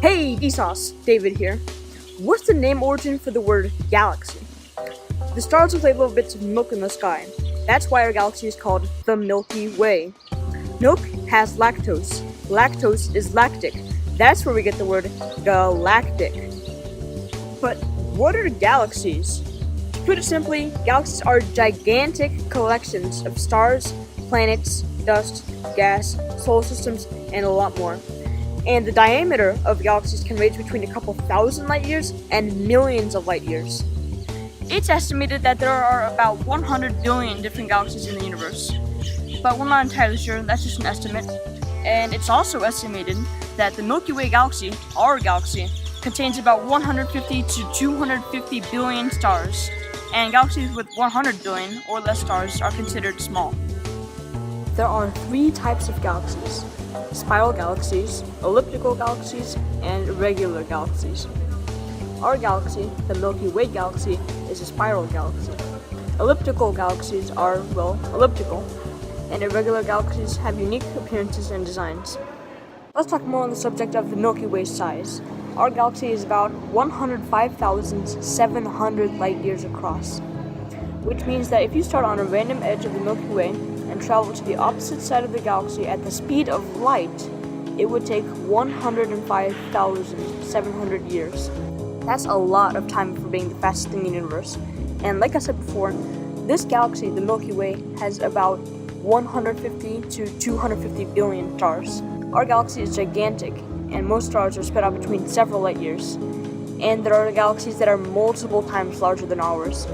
Hey, Vsauce, David here. What's the name origin for the word galaxy? The stars are labeled with bits of milk in the sky. That's why our galaxy is called the Milky Way. Milk has lactose. Lactose is lactic. That's where we get the word galactic. But what are galaxies? To put it simply, galaxies are gigantic collections of stars, planets, dust, gas, solar systems, and a lot more. And the diameter of galaxies can range between a couple thousand light years and millions of light years. It's estimated that there are about 100 billion different galaxies in the universe. But we're not entirely sure, that's just an estimate. And it's also estimated that the Milky Way galaxy, our galaxy, contains about 150 to 250 billion stars. And galaxies with 100 billion or less stars are considered small. There are three types of galaxies: spiral galaxies, elliptical galaxies, and irregular galaxies. Our galaxy, the Milky Way galaxy, is a spiral galaxy. Elliptical galaxies are, elliptical, and irregular galaxies have unique appearances and designs. Let's talk more on the subject of the Milky Way size. Our galaxy is about 105,700 light years across, which means that if you start on a random edge of the Milky Way and travel to the opposite side of the galaxy at the speed of light, it would take 105,700 years. That's a lot of time for being the fastest thing in the universe. And like I said before, this galaxy, the Milky Way, has about 150 to 250 billion stars. Our galaxy is gigantic, and most stars are spread out between several light years. And there are galaxies that are multiple times larger than ours.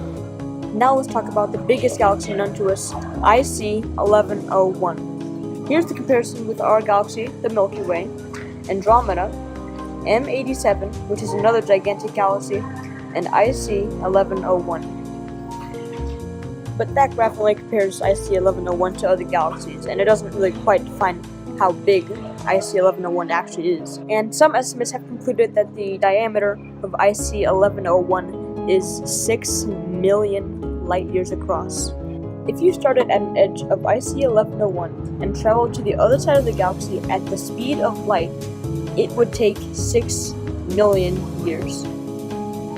Now let's talk about the biggest galaxy known to us, IC 1101. Here's the comparison with our galaxy, the Milky Way, Andromeda, M87, which is another gigantic galaxy, and IC 1101. But that graph only compares IC 1101 to other galaxies, and it doesn't really quite define how big IC 1101 actually is. And some estimates have concluded that the diameter of IC 1101 is 6 million light years across. If you started at an edge of IC 1101 and traveled to the other side of the galaxy at the speed of light, it would take 6 million years.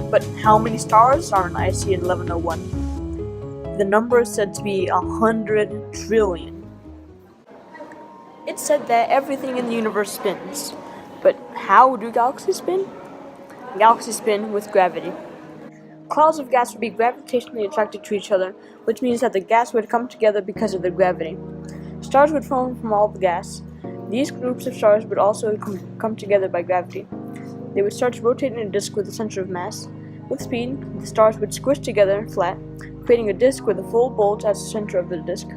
But how many stars are in IC 1101? The number is said to be 100 trillion. It's said that everything in the universe spins. But how do galaxies spin? Galaxies spin with gravity. Clouds of gas would be gravitationally attracted to each other, which means that the gas would come together because of their gravity. Stars would form from all the gas. These groups of stars would also come together by gravity. They would start to rotate in a disk with a center of mass. With speed, the stars would squish together flat, creating a disk with a full bulge as the center of the disk.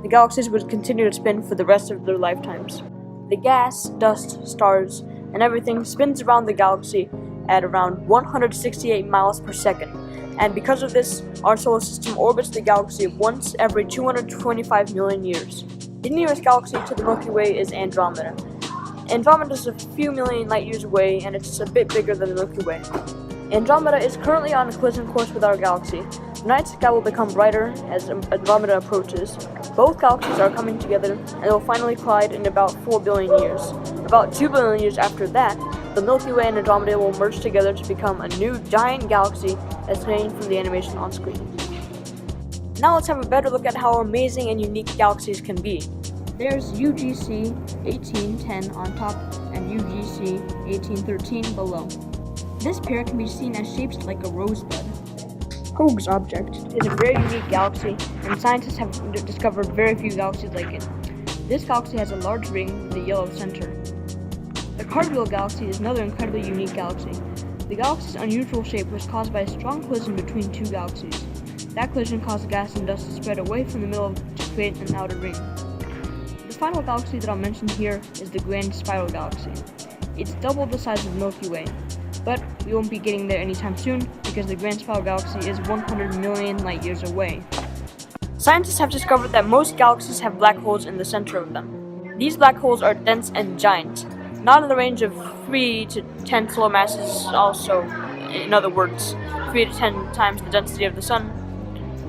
The galaxies would continue to spin for the rest of their lifetimes. The gas, dust, stars, and everything spins around the galaxy at around 168 miles per second. And because of this, our solar system orbits the galaxy once every 225 million years. The nearest galaxy to the Milky Way is Andromeda. Andromeda is a few million light years away, and it's a bit bigger than the Milky Way. Andromeda is currently on a collision course with our galaxy. The night sky will become brighter as Andromeda approaches. Both galaxies are coming together, and they will finally collide in about 4 billion years. About 2 billion years after that, the Milky Way and Andromeda will merge together to become a new giant galaxy as seen from the animation on screen. Now let's have a better look at how amazing and unique galaxies can be. There's UGC 1810 on top and UGC 1813 below. This pair can be seen as shaped like a rosebud. Hoag's object is a very unique galaxy, and scientists have discovered very few galaxies like it. This galaxy has a large ring with a yellow center. The Cartwheel galaxy is another incredibly unique galaxy. The galaxy's unusual shape was caused by a strong collision between two galaxies. That collision caused gas and dust to spread away from the middle to create an outer ring. The final galaxy that I'll mention here is the Grand Spiral Galaxy. It's double the size of the Milky Way, but we won't be getting there anytime soon because the Grand Spiral Galaxy is 100 million light years away. Scientists have discovered that most galaxies have black holes in the center of them. These black holes are dense and giant, not in the range of 3 to 10 solar masses, also, in other words, 3 to 10 times the density of the Sun.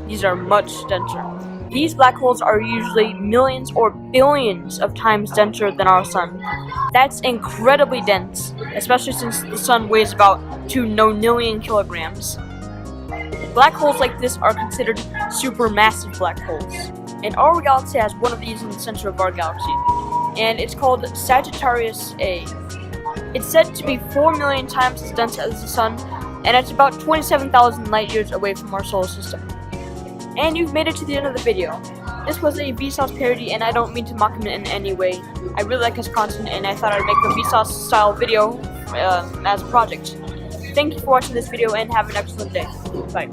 These are much denser. These black holes are usually millions or billions of times denser than our sun. That's incredibly dense, especially since the sun weighs about 2 nonillion kilograms. Black holes like this are considered supermassive black holes, and our galaxy has one of these in the center of our galaxy, and it's called Sagittarius A. It's said to be 4 million times as dense as the sun, and it's about 27,000 light years away from our solar system. And you've made it to the end of the video. This was a Vsauce parody, and I don't mean to mock him in any way. I really like his content, and I thought I'd make a Vsauce style video as a project. Thank you for watching this video, and have an excellent day. Bye.